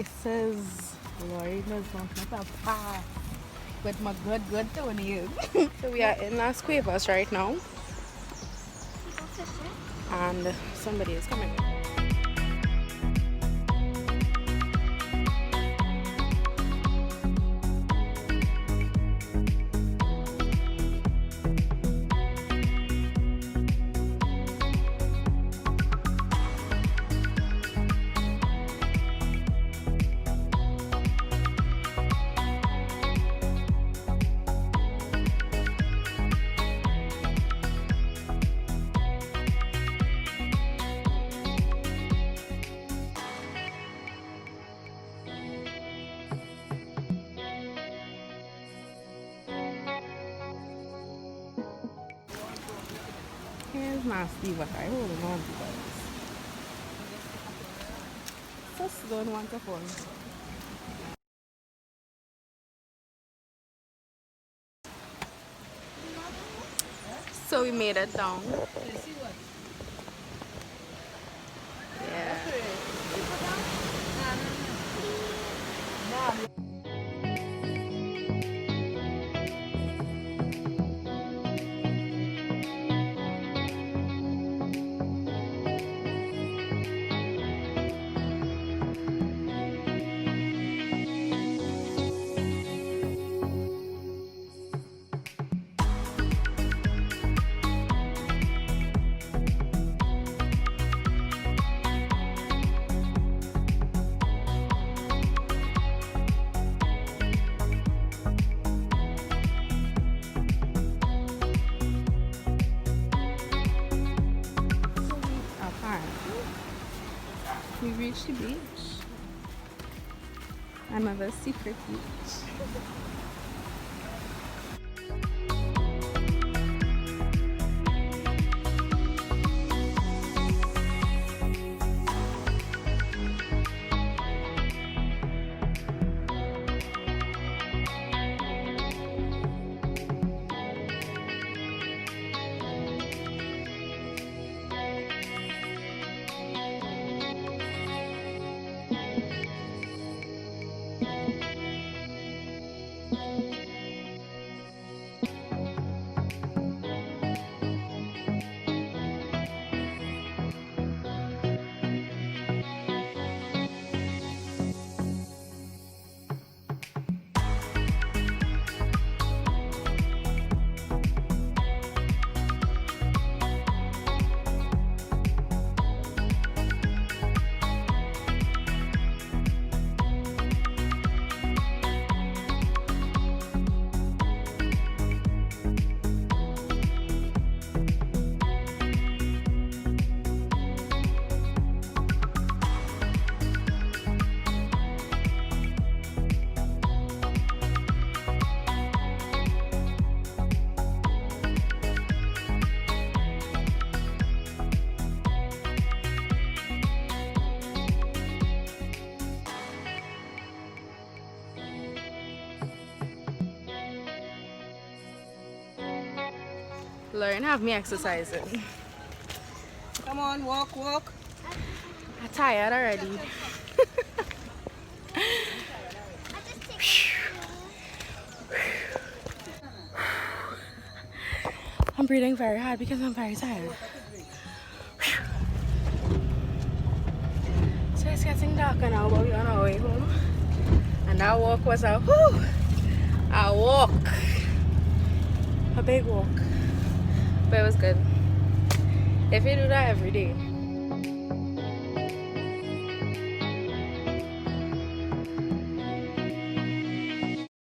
places. Lord knows not a path. But my good Tony. So we are in Las Cuevas right now. And somebody is coming. Here's nasty, but I hold on to this. Just don't want to fall. So we made it down. Yeah. We reached the beach. Another secret beach. Lauren have me exercising. Come on, walk, walk. I'm tired already. I'm breathing very hard because I'm very tired. So it's getting darker now, but we're on our way home. And that walk was a walk. A big walk. But it was good. If you do that every day,